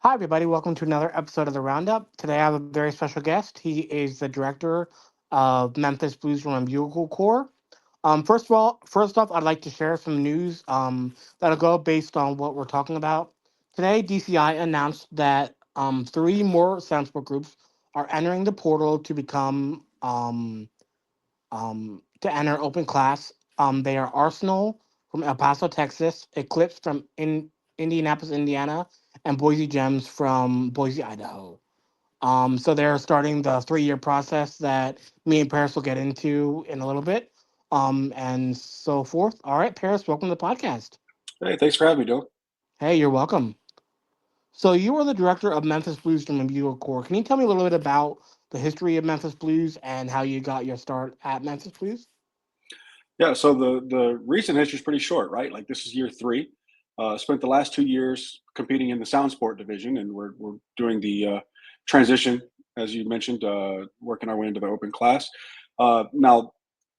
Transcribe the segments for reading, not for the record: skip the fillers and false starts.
Hi, everybody. Welcome to another episode of the Roundup. Today, I have a very special guest. He is the director of Memphis Blues from Bugle Corps. First off, I'd like to share some news that'll go based on what we're talking about. Today, DCI announced that three more Salesforce groups are entering the portal to become to enter open class. They are Arsenal from El Paso, Texas, Eclipse from Indianapolis, Indiana, and Boise Gems from Boise, Idaho. So they're starting the 3-year process that me and Paris will get into in a little bit, and so forth. All right, Paris, welcome to the podcast. Hey, thanks for having me, Dylan. Hey, you're welcome. So you are the director of Memphis Blues from Bugle Corps. Can you tell me a little bit about the history of Memphis Blues and how you got your start at Memphis Blues? Yeah, so the recent history is pretty short, right? Like this is year three. Spent the last 2 years competing in the sound sport division, and we're doing the transition, as you mentioned, working our way into the open class. Now,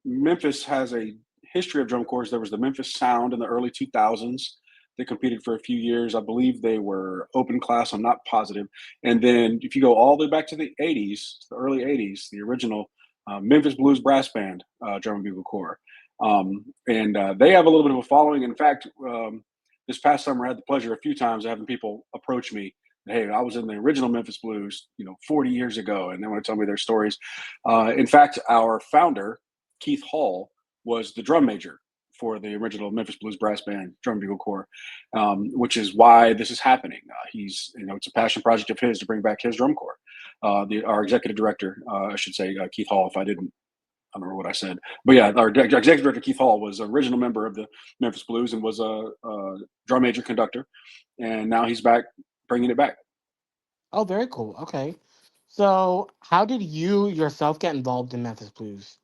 Memphis has a history of drum corps. There was the Memphis Sound in the early 2000s. They competed for a few years. I believe they were open class. I'm not positive. And then if you go all the way back to the 80s, the early 80s, the original Memphis Blues Brass Band, drum and bugle corps. And they have a little bit of a following. In fact, this past summer, I had the pleasure a few times of having people approach me. Hey, I was in the original Memphis Blues, 40 years ago, and they want to tell me their stories. In fact, our founder, Keith Hall, was the drum major for the original Memphis Blues Brass Band Drum Bugle Corps, which is why this is happening. It's a passion project of his to bring back his drum corps. Our executive director, I should say, Keith Hall, if I didn't I don't remember what I said, but yeah, our executive director Keith Hall was an original member of the Memphis Blues and was a drum major conductor, and now he's back bringing it back. Oh, very cool. Okay. So, how did you yourself get involved in Memphis Blues?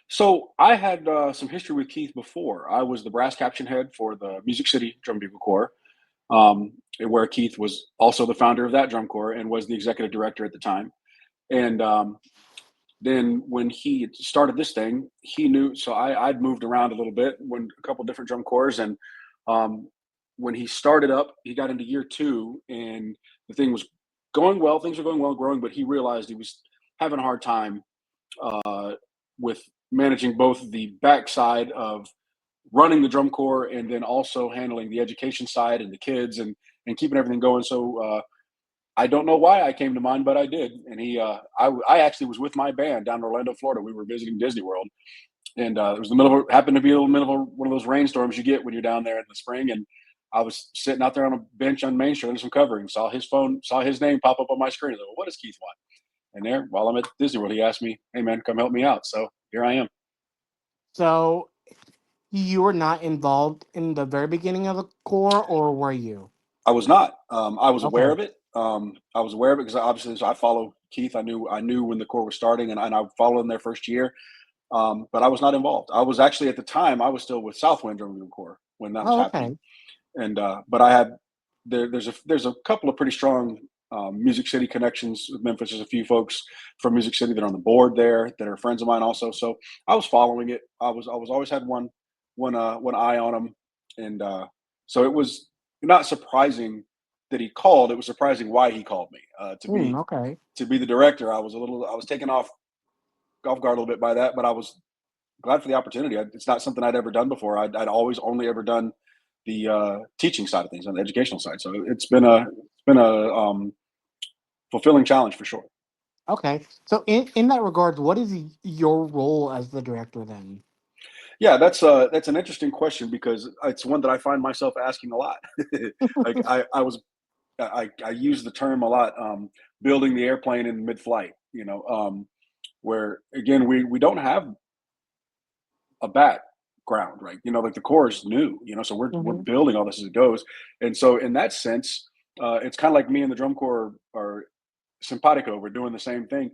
So I had some history with Keith before. I was the brass caption head for the Music City Drum Bugle Corps, where Keith was also the founder of that drum corps and was the executive director at the time. And then when he started this thing, he knew. So I'd moved around a little bit, when a couple different drum corps, and um, when he started up, he got into year two, and the thing was going well. Things were going well, growing, but he realized he was having a hard time with managing both the backside of running the drum corps and then also handling the education side and the kids and keeping everything going. So I don't know why I came to mind, but I did. And I actually was with my band down in Orlando, Florida. We were visiting Disney World, and it was the happened to be the middle of one of those rainstorms you get when you're down there in the spring. And I was sitting out there on a bench on Main Street under some covering, saw his name pop up on my screen. I was like, well, what does Keith want? And there, while I'm at Disney World, he asked me, "Hey man, come help me out." So here I am. So, you were not involved in the very beginning of the Corps, or were you? I was not. I was aware Okay. of it. I was aware of it because obviously, so I follow Keith. I knew when the corps was starting, and I followed them their first year. But I was not involved. I was actually at the time I was still with Southwind Drum Bugle Corps when that was Oh, happening, okay. and but I had there's a couple of pretty strong Music City connections with Memphis. There's a few folks from Music City that are on the board there that are friends of mine also. So I was following it. I was always had one eye on them, and so it was not surprising that he called. It was surprising why he called me. Okay. To be the director, I was taken off guard a little bit by that, but I was glad for the opportunity. It's not something I'd ever done before. I'd always only ever done the teaching side of things on the educational side. So it's been a fulfilling challenge for sure. Okay. So, in that regards, what is your role as the director then? Yeah, that's an interesting question because it's one that I find myself asking a lot. like I use the term a lot, building the airplane in mid-flight. Where again we don't have a background, right? Like the core is new, so we're Hmm. building all this as it goes. And so in that sense, it's kind of like me and the drum corps are simpatico. We're doing the same thing.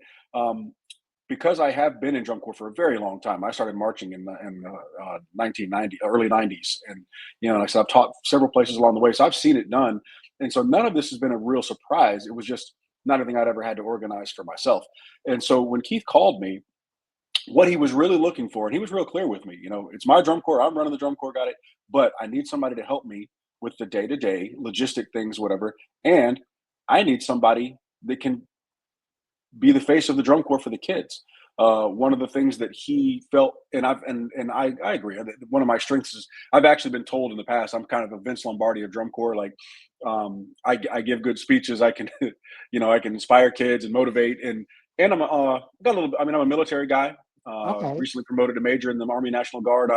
Because I have been in drum corps for a very long time. I started marching in 1990, early 90s, and like I said, I've taught several places along the way, so I've seen it done. And so none of this has been a real surprise. It was just not anything I'd ever had to organize for myself. And so when Keith called me, what he was really looking for, and he was real clear with me, it's my drum corps, I'm running the drum corps, got it, but I need somebody to help me with the day-to-day logistic things, whatever. And I need somebody that can be the face of the drum corps for the kids. One of the things that he felt, and I agree. One of my strengths is I've actually been told in the past I'm kind of a Vince Lombardi of drum corps. Like, I give good speeches. I can, I can inspire kids and motivate. And I'm got a little. I mean, I'm a military guy. Okay. Recently promoted to major in the Army National Guard.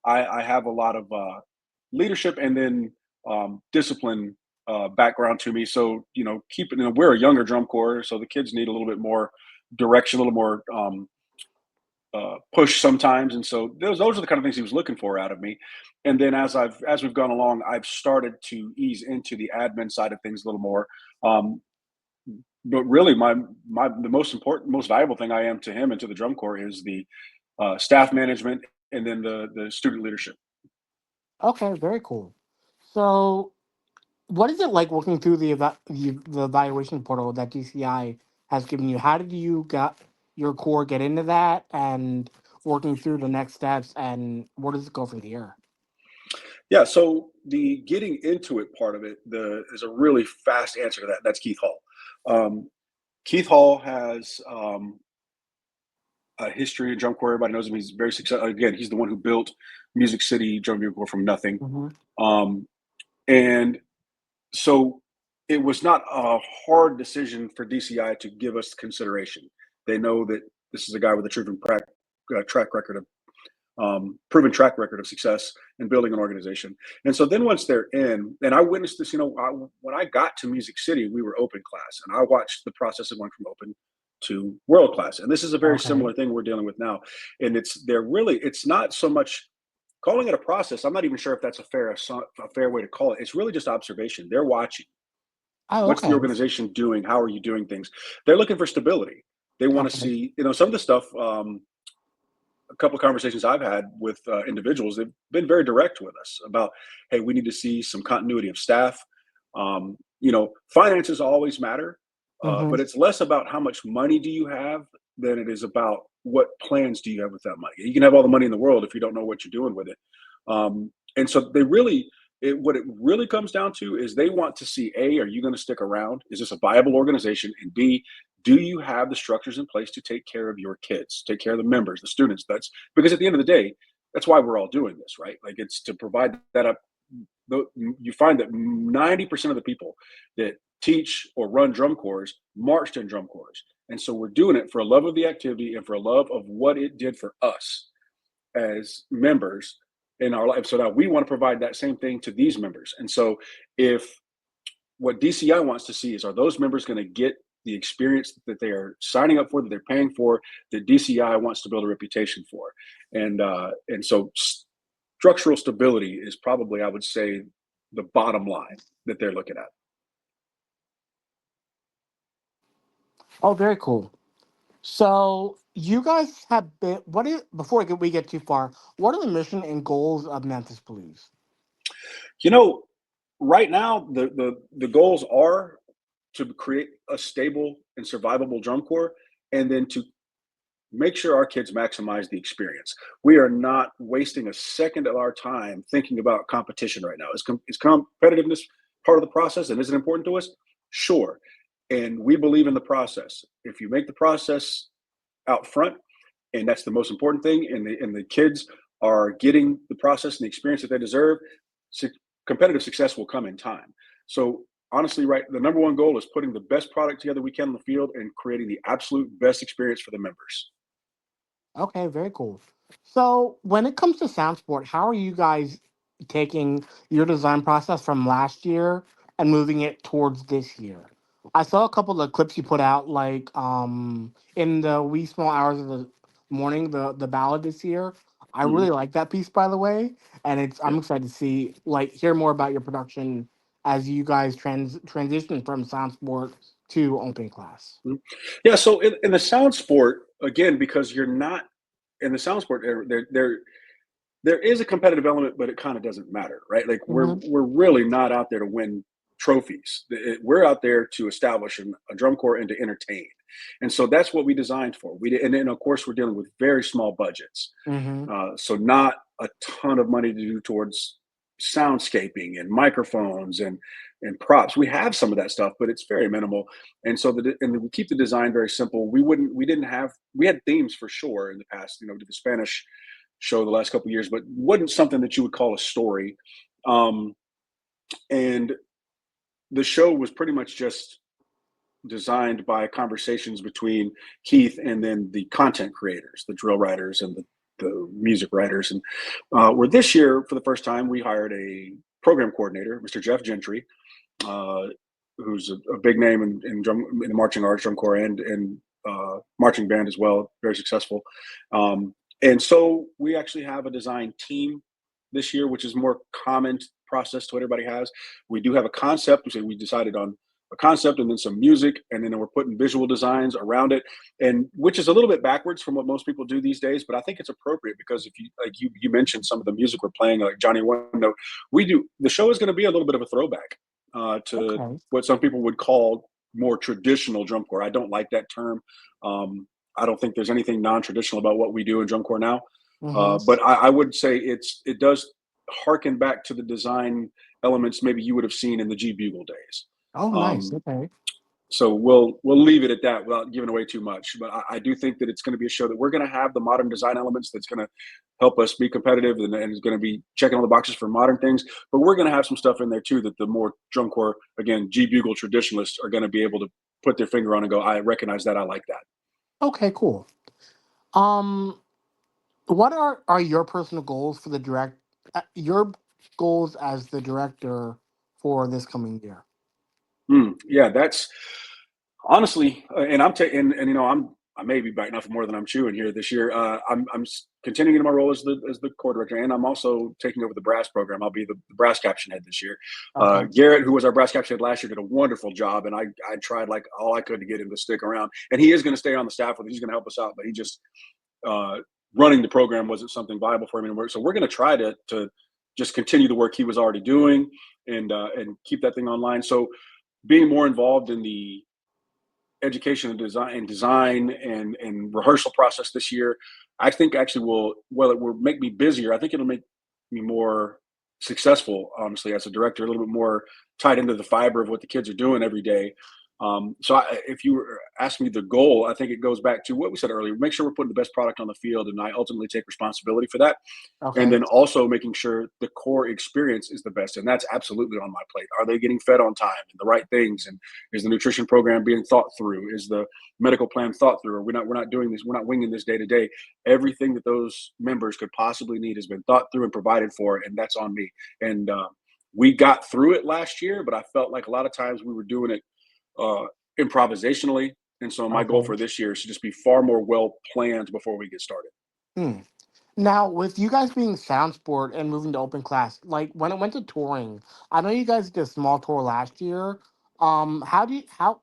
I have a lot of leadership and then discipline background to me. So, keeping, we're a younger drum corps, so the kids need a little bit more direction, a little more push sometimes. And so those are the kind of things he was looking for out of me. And then as we've gone along, I've started to ease into the admin side of things a little more. Um, but really, the most important, most valuable thing I am to him and to the drum corps is the staff management and then the student leadership. Okay, very cool. So, what is it like working through the evaluation portal that DCI has given you? How did you got your core get into that and working through the next steps, and where does it go from here? Yeah, so the getting into it part of it, the is a really fast answer to that. That's Keith Hall. Keith Hall has a history in drum corps. Everybody knows him. He's very successful. Again, he's the one who built Music City Drum Bureau Corps from nothing. Hmm. Um, and so it was not a hard decision for DCI to give us consideration. They know that this is a guy with a track record of proven track record of success in building an organization. And so then once they're in, and I witnessed this, when I got to Music City, we were open class, and I watched the process of going from open to world class. And this is a very Okay. similar thing we're dealing with now. And it's not so much calling it a process. I'm not even sure if that's a fair way to call it. It's really just observation. They're watching. Oh, What's the okay. organization doing? How are you doing things? They're looking for stability. They want to Okay. see, some of the stuff. A couple of conversations I've had with individuals, they've been very direct with us about, hey, we need to see some continuity of staff. Finances always matter, Hmm. but it's less about how much money do you have than it is about what plans do you have with that money. You can have all the money in the world if you don't know what you're doing with it. And so what it really comes down to is they want to see, A, are you going to stick around? Is this a viable organization? And B, do you have the structures in place to take care of your kids, take care of the members, the students? That's because at the end of the day, that's why we're all doing this, right? Like, it's to provide that up. You find that 90% of the people that teach or run drum corps marched in drum corps. And so we're doing it for a love of the activity and for a love of what it did for us as members in our life. So now we want to provide that same thing to these members. And so if what DCI wants to see is, are those members going to get the experience that they are signing up for, that they're paying for, that DCI wants to build a reputation for? And so structural stability is probably, I would say, the bottom line that they're looking at. Oh, very cool. So, you guys have been. What is before we get too far? What are the mission and goals of Memphis Blues? You know, right now the goals are to create a stable and survivable drum corps, and then to make sure our kids maximize the experience. We are not wasting a second of our time thinking about competition right now. Is competitiveness part of the process, and is it important to us? Sure. And we believe in the process. If you make the process out front, and that's the most important thing, and the kids are getting the process and the experience that they deserve, su- competitive success will come in time. So honestly, right, the number one goal is putting the best product together we can on the field and creating the absolute best experience for the members. Okay, very cool. So, when it comes to sound sport, how are you guys taking your design process from last year and moving it towards this year? I saw a couple of clips you put out, like in the wee small hours of the morning, the ballad this year. I Mhm. really like that piece, by the way, and Yeah. I'm excited to see hear more about your production as you guys transition from sound sport to open class. Mhm. Yeah. So in the sound sport, again, because you're not in the sound sport, there is a competitive element, but it kind of doesn't matter, right? Like, we're Hmm. we're really not out there to win trophies. We're out there to establish a drum corps and to entertain, and so that's what we designed for. And then of course we're dealing with very small budgets, Hmm. so not a ton of money to do towards soundscaping and microphones and props. We have some of that stuff, but it's very minimal. And so we keep the design very simple. We had themes for sure in the past, did the Spanish show the last couple of years, but wasn't something that you would call a story. Um, and the show was pretty much just designed by conversations between Keith and then the content creators, the drill writers and the music writers. And where this year, for the first time, we hired a program coordinator, Mr. Jeff Gentry, uh, who's a big name in the marching arts, drum corps, and marching band as well, very successful. And so we actually have a design team this year, which is more common process to what everybody has. We do have a concept. We decided on a concept and then some music, and then we're putting visual designs around it, and which is a little bit backwards from what most people do these days. But I think it's appropriate because if you mentioned some of the music we're playing, like Johnny One Note, we do the show is going to be a little bit of a throwback to Okay. what some people would call more traditional drum corps. I don't like that term. I don't think there's anything non-traditional about what we do in drum corps now. Mm-hmm. But I would say it does harken back to the design elements maybe you would have seen in the G Bugle days. Oh, nice. Um, Okay. so we'll leave it at that without giving away too much. But I do think that it's going to be a show that we're going to have the modern design elements that's going to help us be competitive and is going to be checking all the boxes for modern things. But we're going to have some stuff in there too that the more drum corps, again, G Bugle traditionalists are going to be able to put their finger on and go, I recognize that, I like that. Okay, cool. Um, what are your personal goals for the your goals as the director for this coming year? Yeah, that's honestly, and and I may be biting off more than I'm chewing here this year. Continuing in my role as the core director, and I'm also taking over the brass program. I'll be the brass caption head this year. Okay. Garrett, who was our brass caption head last year, did a wonderful job, and I tried like all I could to get him to stick around. And he is going to stay on the staff with us. He's going to help us out, but he just uh, running the program wasn't something viable for him anymore. So we're going to try to just continue the work he was already doing and keep that thing online. So being more involved in the education and design and rehearsal process this year, I think actually it will make me busier. I think it'll make me more successful, honestly, as a director, a little bit more tied into the fiber of what the kids are doing every day. If you were asking me the goal, I think it goes back to what we said earlier. Make sure we're putting the best product on the field, and I ultimately take responsibility for that. And Okay. then also making sure the core experience is the best, and that's absolutely on my plate. Are they getting fed on time and the right things, and is the nutrition program being thought through, is the medical plan thought through, or we're not doing this, we're not winging this day to day. Everything that those members could possibly need has been thought through and provided for, and that's on me. And we got through it last year, but I felt like a lot of times we were doing it uh improvisationally, and so my goal Okay. for this year is to just be far more well planned before we get started. Hmm. Now, with you guys being sound sport and moving to open class, like when it went to touring, I know you guys did a small tour last year. How do you how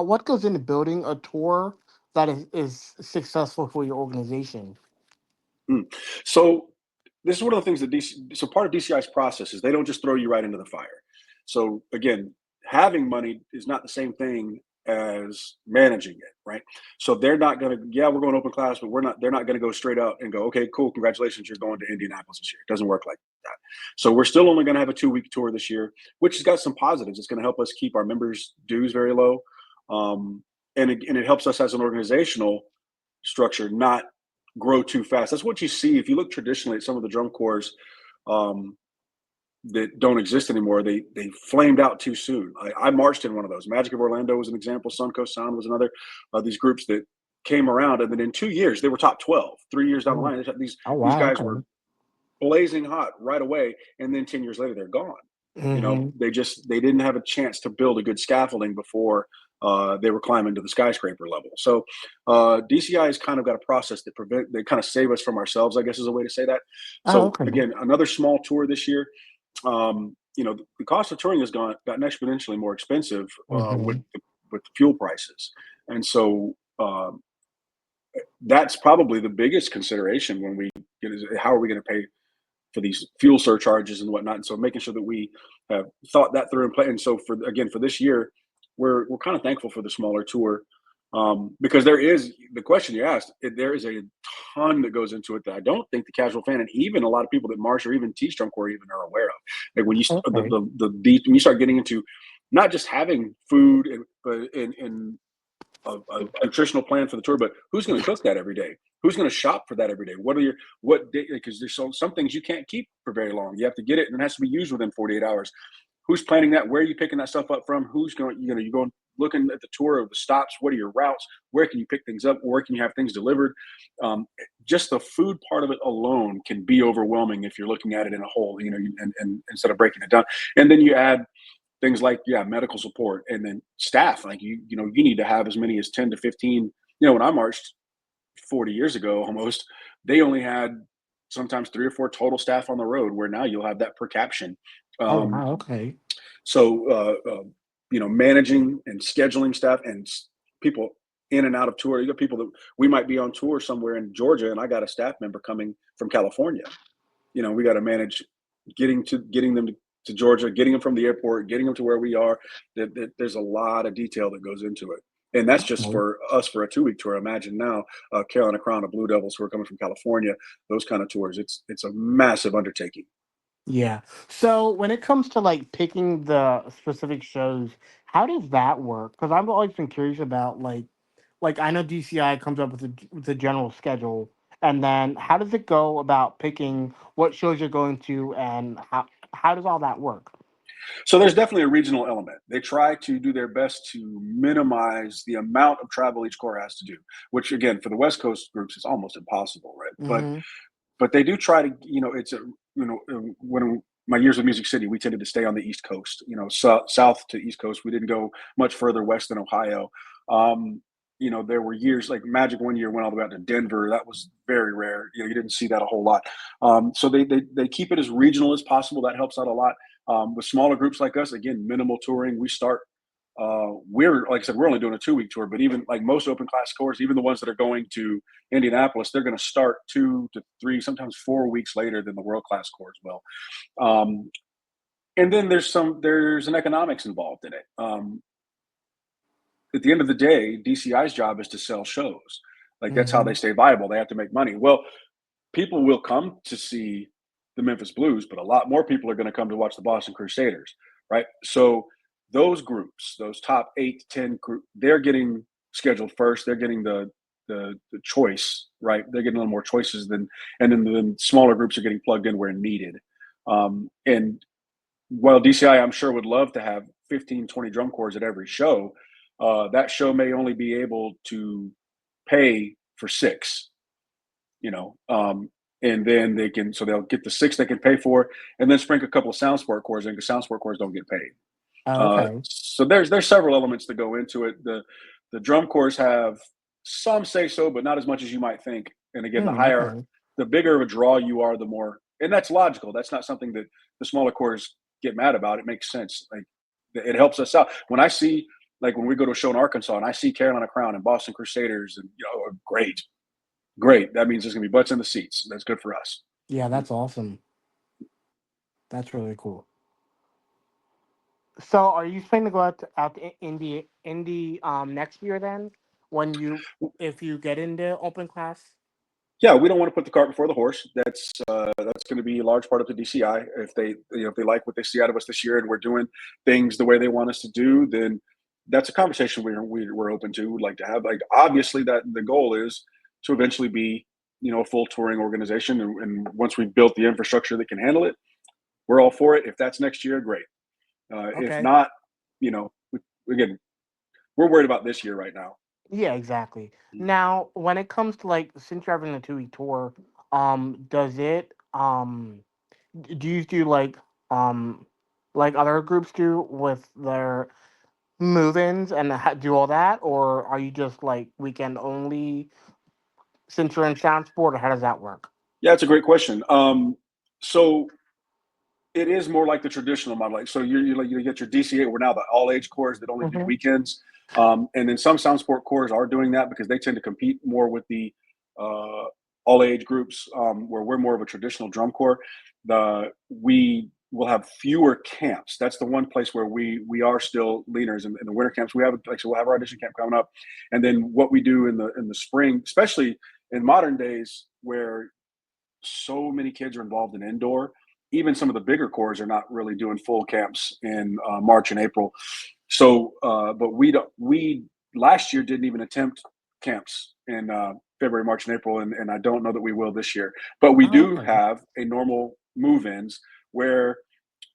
what goes into building a tour that is successful for your organization? Mm. So this is one of the things that so part of DCI's process is they don't just throw you right into the fire. So again, having money is not the same thing as managing it, right? So they're not going to, yeah, we're going open class, but they're not going to go straight out and go, okay, cool, congratulations, you're going to Indianapolis this year. It doesn't work like that. So we're still only going to have a 2 week tour this year, which has got some positives. It's going to help us keep our members' dues very low. And it helps us as an organizational structure not grow too fast. That's what you see if you look traditionally at some of the drum corps um, that don't exist anymore. They flamed out too soon. I marched in one of those. Magic of Orlando was an example. Suncoast Sound was another. These groups that came around, and then in 2 years they were top 12. 3 years down the Oh, line, oh these wow, guys were okay. blazing hot right away, and then 10 years later they're gone. Mm-hmm. They didn't have a chance to build a good scaffolding before they were climbing to the skyscraper level. So DCI has kind of got a process that kind of save us from ourselves, I guess is a way to say that. Oh, So okay. again, another small tour this year. The cost of touring has gotten exponentially more expensive Mm-hmm. with the fuel prices, and so that's probably the biggest consideration when we is how are we going to pay for these fuel surcharges and whatnot. And so making sure that we have thought that through and play. And so for this year, we're kind of thankful for the smaller tour. Because there is the question you asked. There is a ton that goes into it that I don't think the casual fan and even a lot of people that march or even teach drum corps even are aware of. Like when you Okay. when you start getting into not just having food and but in a nutritional plan for the tour, but who's going to cook that every day? Who's going to shop for that every day? What are your what day? Because there's some things you can't keep for very long. You have to get it, and it has to be used within 48 hours. Who's planning that? Where are you picking that stuff up from? Who's going? You're going looking at the tour of the stops. What are your routes? Where can you pick things up? Where can you have things delivered? Um, just the food part of it alone can be overwhelming if you're looking at it in a whole. And instead of breaking it down, and then you add things like medical support and then staff like you need to have as many as 10 to 15. When I marched 40 years ago almost, they only had sometimes 3 or 4 total staff on the road, where now you'll have that per caption. Oh um, wow. Okay. so managing and scheduling staff and people in and out of tour. You got people that we might be on tour somewhere in Georgia and I got a staff member coming from California. We got to manage getting them to Georgia, getting them from the airport, getting them to where we are. There's a lot of detail that goes into it, and that's just Okay. for us for a 2 week tour. Imagine now, Carolina Crown of Blue Devils who are coming from California, those kind of tours. It's a massive undertaking. Yeah. So when it comes to like picking the specific shows, how does that work? Because I've always been curious about like I know DCI comes up with a general schedule, and then how does it go about picking what shows you're going to, and how does all that work? So there's definitely a regional element. They try to do their best to minimize the amount of travel each corps has to do, which again for the West Coast groups is almost impossible, right? Mm-hmm. But they do try to, it's a, when my years of Music City, we tended to stay on the East Coast, south to East Coast. We didn't go much further west than Ohio. There were years like Magic one year went all the way out to Denver. That was very rare. You didn't see that a whole lot. So they keep it as regional as possible. That helps out a lot. With smaller groups like us, again, minimal touring. We're like I said, we're only doing a 2 week tour, but even like most open class corps, even the ones that are going to Indianapolis, they're going to start 2 to 3, sometimes 4 weeks later than the world class corps as well. Um, and then there's an economics involved in it. At the end of the day, DCI's job is to sell shows. Like that's how Mm-hmm. they stay viable. They have to make money. Well, people will come to see the Memphis Blues, but a lot more people are going to come to watch the Boston Crusaders, right? So those groups, those top 8 to 10 group, they're getting scheduled first. They're getting the choice, right? They're getting a little more choices and then the smaller groups are getting plugged in where needed. And while DCI, I'm sure, would love to have 15, 20 drum corps at every show, that show may only be able to pay for 6, you know, um, and then they'll get the 6 they can pay for, and then sprinkle a couple of sound sport corps in because sound sport corps don't get paid. Oh, okay. So there's several elements that go into it. The drum corps have some say so, but not as much as you might think. And again, Okay. the bigger of a draw you are, the more, and that's logical. That's not something that the smaller corps get mad about. It makes sense. Like it helps us out. When I see, like when we go to a show in Arkansas and I see Carolina Crown and Boston Crusaders, and great, great. That means there's gonna be butts in the seats. That's good for us. Yeah, that's awesome. That's really cool. So, are you planning to go out to Indy next year then? When you if you get into open class? Yeah, we don't want to put the cart before the horse. That's going to be a large part of the DCI. If they like what they see out of us this year, and we're doing things the way they want us to do, then that's a conversation we're open to. We'd like to have. Like obviously, that the goal is to eventually be a full touring organization, and once we've built the infrastructure that can handle it, we're all for it. If that's next year, great. If Okay. not, again, we're worried about this year right now. Yeah, exactly. Now, when it comes to like since you're having a 2 week tour, does it do you do like other groups do with their move-ins and do all that, or are you just like weekend only since you're in sound sport, or how does that work? Yeah, it's a great question. So it is more like the traditional model. Like, so you get your DCA. We're now the all age corps that only do Hmm. weekends, and then some sound sport corps are doing that because they tend to compete more with the uh, all age groups, where we're more of a traditional drum corps. We we'll have fewer camps. That's the one place where we are still leaders in the winter camps. We have like so we'll have our audition camp coming up, and then what we do in the spring, especially in modern days where so many kids are involved in indoor. Even some of the bigger corps are not really doing full camps in March and April. So, but we don't. We last year didn't even attempt camps in February, March, and April, and I don't know that we will this year. But we Oh, do okay. have a normal move-ins where,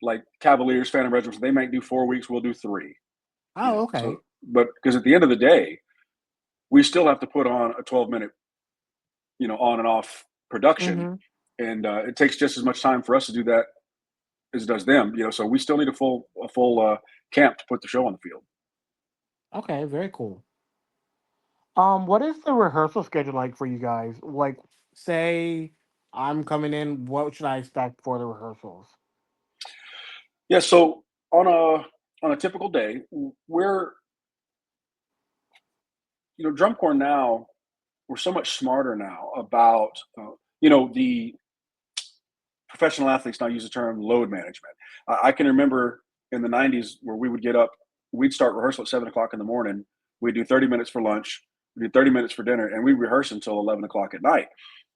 like Cavaliers, Phantom Regiments, they might do 4 weeks. We'll do three. You Oh, know, so okay. but because at the end of the day, we still have to put on a 12-minute, on and off production, Mm-hmm. and it takes just as much time for us to do that as it does them. So we still need a full camp to put the show on the field. Okay, very cool. What is the rehearsal schedule like for you guys? Like, say I'm coming in, what should I expect for the rehearsals? Yeah. So on a typical day, we're drum corps now. We're so much smarter now about the professional athletes now use the term load management. I can remember in the '90s where we would get up, we'd start rehearsal at 7 o'clock in the morning. We'd do 30 minutes for lunch, we'd do 30 minutes for dinner, and we rehearse until 11 o'clock at night.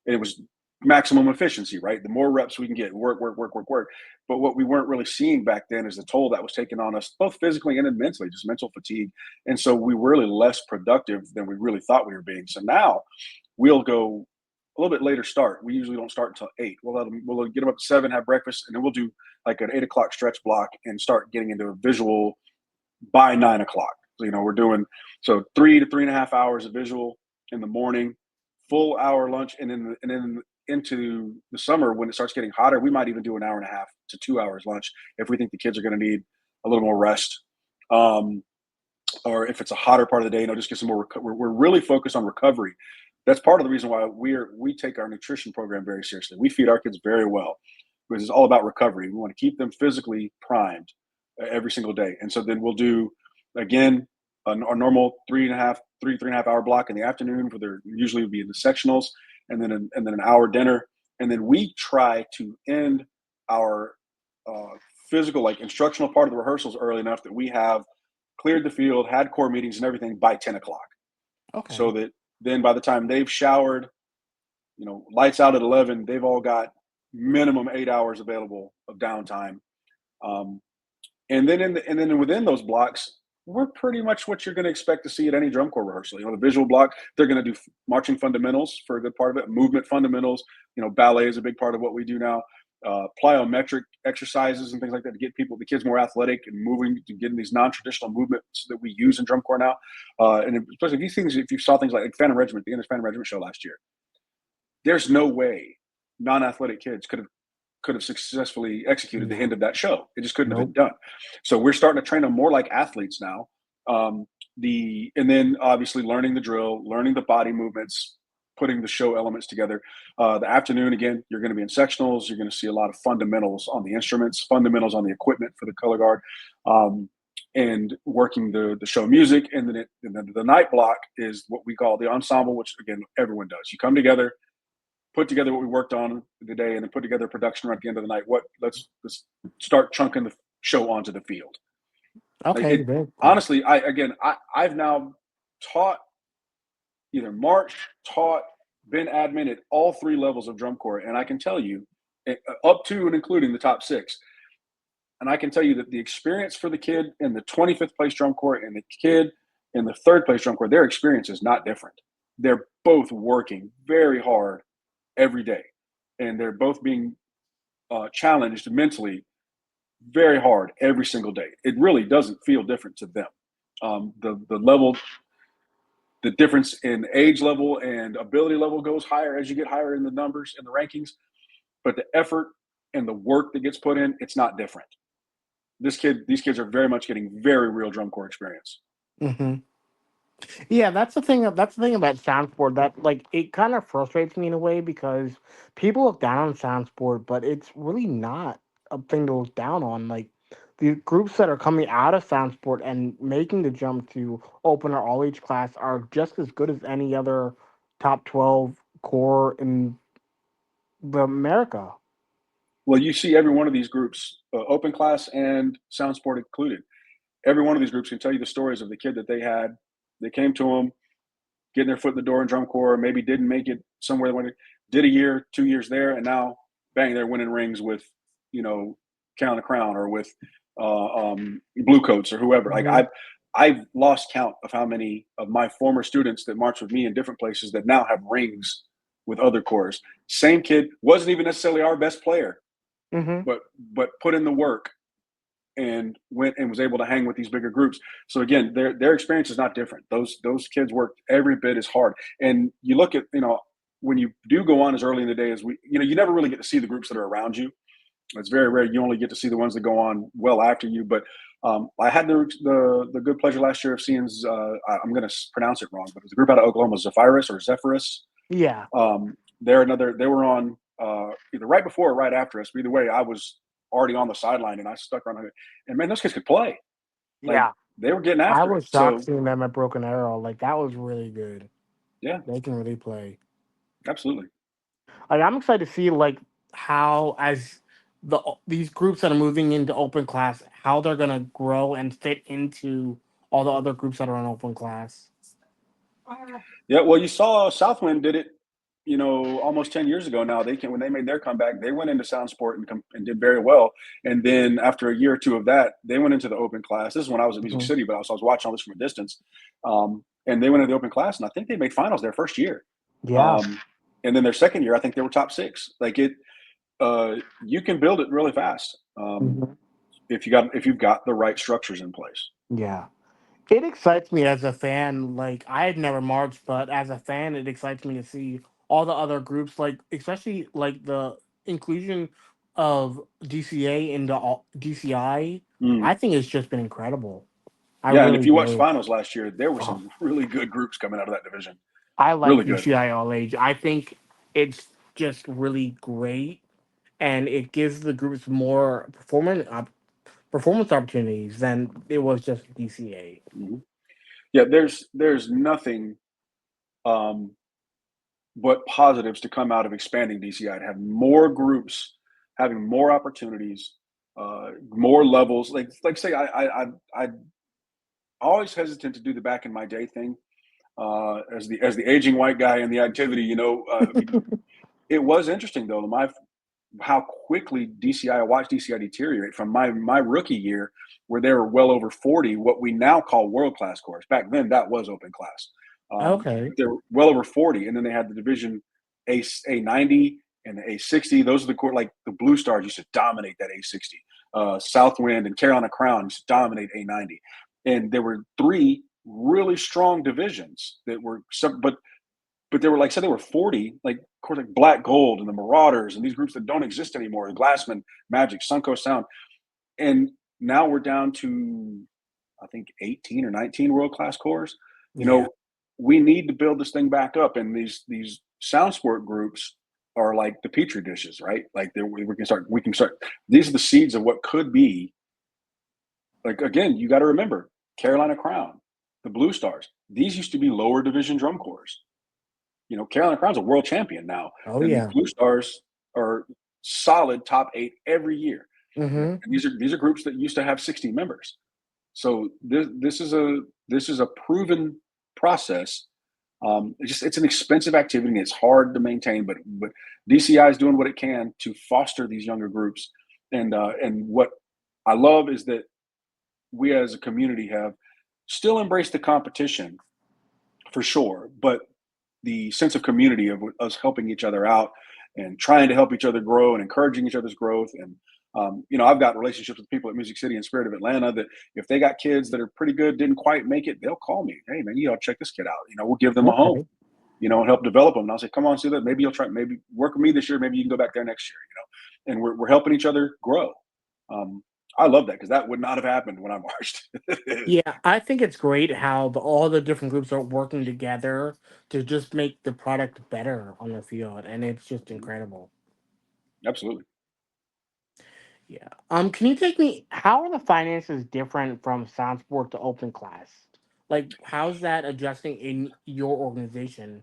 And it was maximum efficiency, right? The more reps we can get, work, work, work, work, work. But what we weren't really seeing back then is the toll that was taken on us, both physically and mentally, just mental fatigue. And so we were really less productive than we really thought we were being. So now we'll go a little bit later start. We usually don't start until 8. We'll get them up to 7, have breakfast, and then we'll do like an 8 o'clock stretch block and start getting into a visual by 9 o'clock. So, we're doing 3 to 3.5 hours of visual in the morning, full hour lunch, and then into the summer when it starts getting hotter, we might even do an hour and a half to 2 hours lunch if we think the kids are going to need a little more rest. Um, or if it's a hotter part of the day, just get some more. We're really focused on recovery. That's part of the reason why we take our nutrition program very seriously. We feed our kids very well because it's all about recovery. We want to keep them physically primed every single day, and so then we'll do again our normal 3.5 hour block in the afternoon for their usually would be in the sectionals, and then an hour dinner, and then we try to end our uh, physical like instructional part of the rehearsals early enough that we have cleared the field, had core meetings and everything by 10 o'clock. So Okay. that then by the time they've showered, lights out at 11, they've all got minimum 8 hours available of downtime. Um, and then within those blocks, we're pretty much what you're going to expect to see at any drum corps rehearsal. The visual block, they're going to do marching fundamentals for a good part of it, movement fundamentals. Ballet is a big part of what we do now. Plyometric exercises and things like that to get the kids more athletic and moving to getting these non-traditional movements that we use in drum corps now. And especially if you saw things like Phantom Regiment, the end of Phantom Regiment show last year, there's no way non-athletic kids could have successfully executed the end No. of that show. It just couldn't have been Nope. done. So we're starting to train them more like athletes now. And then obviously learning the drill, learning the body movements, putting the show elements together. The afternoon again, you're going to be in sectionals. You're going to see a lot of fundamentals on the instruments, fundamentals on the equipment for the color guard, and working the show music. And then the night block is what we call the ensemble, which again everyone does. You come together, put together what we worked on today, and then put together a production run at the end of the night. Let's start chunking the show onto the field. Like Okay, it very cool. honestly, I've now taught either marched, taught, been admin at all three levels of drum corps, and I can tell you, up to and including the top six, and I can tell you that the experience for the kid in the 25th place drum corps and the kid in the third place drum corps, their experience is not different. They're both working very hard every day, and they're both being challenged mentally very hard every single day. It really doesn't feel different to them. The level, the difference in age level and ability level goes higher as you get higher in the numbers and the rankings, but the effort and the work that gets put in, it's not different. These kids are very much getting very real drum corps experience. Hmm. Yeah, that's the thing. That's the thing about sound sport that like it kind of frustrates me in a way because people look down on sound sport, but it's really not a thing to look down on. Like the groups that are coming out of sound sport and making the jump to open our all age class are just as good as any other top 12 core in the America. Well, you see every one of these groups, open class and sound sport included. Every one of these groups can tell you the stories of the kid that they had. They came to them, getting their foot in the door in drum corps, maybe didn't make it somewhere. When did a year, 2 years there, and now bang, they're winning rings with, you know, Count the Crown or with Blue Coats or whoever. Like Hmm. I've lost count of how many of my former students that marched with me in different places that now have rings with other corps. Same kid wasn't even necessarily our best player, Hmm. but put in the work and went and was able to hang with these bigger groups. So again, their experience is not different. Those kids worked every bit as hard. And you look at, when you do go on as early in the day as we, you never really get to see the groups that are around you. It's very rare. You only get to see the ones that go on well after you. But I had the good pleasure last year of seeing. I'm going to pronounce it wrong, but it was a group out of Oklahoma, Zephyrus or Zephyrus. Yeah. They're another. They were on either right before or right after us. But either way, I was already on the sideline and I stuck around. And man, those kids could play. Like Yeah. they were getting I after it. was shocked So seeing them at Broken Arrow. Like that was really good. yeah, They can really play. absolutely. Like I'm excited to see like how as these groups that are moving into open class, how they're gonna grow and fit into all the other groups that are in open class. Yeah, well, you saw Southwind did it, almost 10 years ago now. They can when they made their comeback, they went into Sound Sport and did very well. And then after a year or two of that, they went into the open class. This is when I was at Music Mhm. City, but I was watching all this from a distance. And they went into the open class, and I think they made finals their first year. Yeah. Um, and then their second year, I think they were top six. Like you can build it really fast Mhm. if you've got the right structures in place. Yeah. It excites me as a fan. Like I had never marched, but as a fan, it excites me to see all the other groups, like especially like the inclusion of DCA into DCI. I Mm. think it's just been incredible. I Yeah, and if really you watched do. finals last year, there were Oh, some really good groups coming out of that division. I like Really good. DCI all age. I think it's just really great, and it gives the groups more performance opportunities than it was just DCA. Mhm. Yeah, there's nothing um, but positives to come out of expanding DCI to have more groups, having more opportunities, more levels. Like say, I always hesitant to do the back in my day thing as the aging white guy in the activity. I mean, it was interesting though. My how quickly I watched DCI deteriorate from my rookie year, where they were well over 40, what we now call world class course. Back then, that was open class. Okay. But they were well over 40, and then they had the division A90 and the A60. Those are the court like the Blue Stars used to dominate that A60. Southwind and Carolina Crown used to dominate A90, and there were three really strong divisions that were but they were like said they were 40, like of course like Black Gold and the Marauders and these groups that don't exist anymore, the Glassman, Magic, Suncoast Sound. And now we're down to I think 18 or 19 world class cores. You Yeah. know, we need to build this thing back up. And these sound sport groups are like the petri dishes, right? Like we can start these are the seeds of what could be. Like again, you got to remember Carolina Crown, the Blue Stars. These used to be lower division drum corps. Carolina Crown's a world champion now, Oh and these yeah. Blue Stars are solid top eight every year. Mm-hmm. And these are groups that used to have 60 members. So this is a proven process. It's an expensive activity and it's hard to maintain, but DCI is doing what it can to foster these younger groups. And what I love is that we as a community have still embraced the competition for sure, but the sense of community of us helping each other out and trying to help each other grow and encouraging each other's growth. And I've got relationships with people at Music City and Spirit of Atlanta that if they got kids that are pretty good, didn't quite make it, they'll call me. Hey man, you ought to check this kid out. We'll give them a home. Okay. And help develop them. And I'll say, come on, see that. Maybe you'll try. Maybe work with me this year. Maybe you can go back there next year. And we're helping each other grow. Um, I love that because that would not have happened when I marched. Yeah, I think it's great how all the different groups are working together to just make the product better on the field, and it's just incredible. Absolutely. Yeah. Can you take me? How are the finances different from sound sport to open class? Like, how's that adjusting in your organization?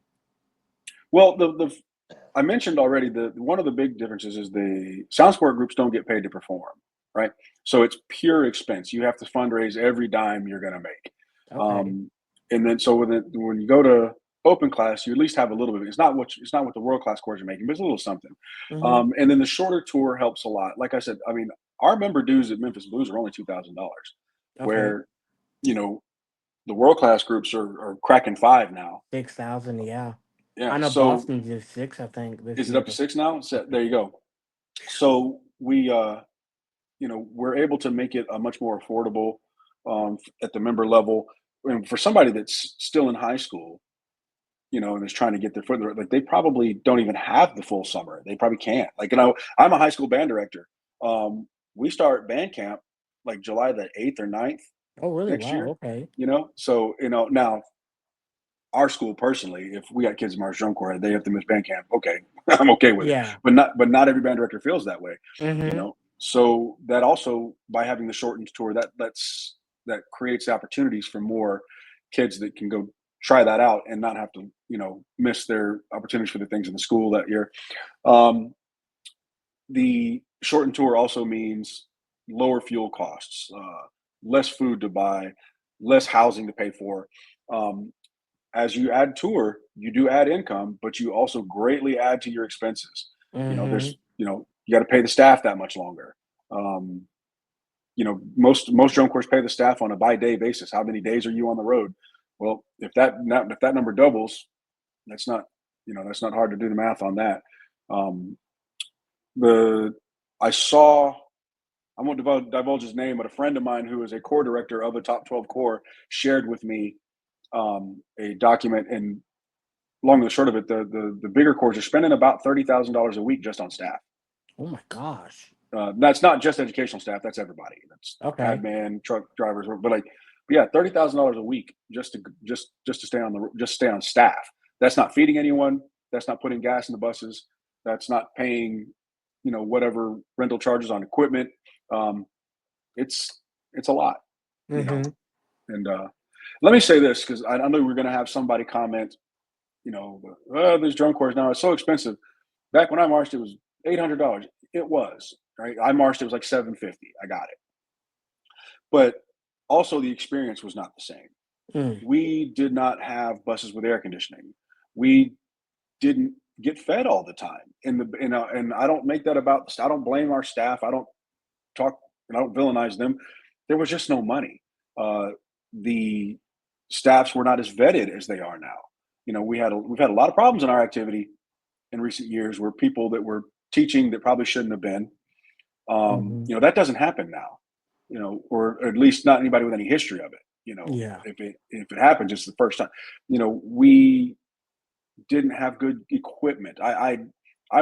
Well, I mentioned already that one of the big differences is the sound sport groups don't get paid to perform, right? So it's pure expense. You have to fundraise every dime you're going to make. Okay. Um, and then so when you go to open class, you at least have a little bit. It's not what the world class course you're making, but it's a little something. Mm-hmm. And then the shorter tour helps a lot. Like I said, I mean, our member dues at Memphis Blues are only $2,000, Okay. where you know the world class groups are cracking five now. 6,000. Yeah. Yeah. I know So Boston did six, I think, this is it year. up to six now? So there you go. So we're able to make it a much more affordable at the member level. And for somebody that's still in high school, and is trying to get their foot in the like they probably don't even have the full summer. They probably can't. Like, I'm a high school band director. We start band camp like July the 8th or 9th Oh, really? next Wow. year. Okay. So now our school personally, if we got kids in March Drum Corps, they have to miss band camp. Okay, I'm okay with it. Yeah. But not every band director feels that way. Mm-hmm. So that also, by having the shortened tour, that creates opportunities for more kids that can go try that out and not have to miss their opportunities for the things in the school that year. Um, the shortened tour also means lower fuel costs, less food to buy, less housing to pay for. Um, as you add tour, you do add income, but you also greatly add to your expenses. Mm-hmm. You got to pay the staff that much longer. Most drum corps pay the staff on a by day basis. How many days are you on the road? Well, if that number doubles, that's not hard to do the math on that. Um, the I saw I won't divulge his name, but a friend of mine who is a corps director of a top 12 corps shared with me a document, and long and the short of it, the bigger corps are spending about $30,000 a week just on staff. Oh my gosh. That's not just educational staff; that's everybody. That's pad Okay. man, truck drivers, but yeah, $30,000 a week just to stay on staff. That's not feeding anyone. That's not putting gas in the buses. That's not paying, whatever rental charges on equipment. Um, it's it's a lot, you know. Mm-hmm. And let me say this, because I know we're going to have somebody comment, these drum corps now it's so expensive. Back when I marched, it was $800. It was right. I marched. It was like 750. I got it, but also the experience was not the same. Mm. We did not have buses with air conditioning. We didn't get fed all the time. And I don't make that about. I don't blame our staff. I don't talk. And I don't villainize them. There was just no money. The staffs were not as vetted as they are now. We've had a lot of problems in our activity in recent years where people that were teaching that probably shouldn't have been. Mm-hmm. That doesn't happen now. Or at least not anybody with any history of it. Yeah. If it happens, it's the first time. We didn't have good equipment. I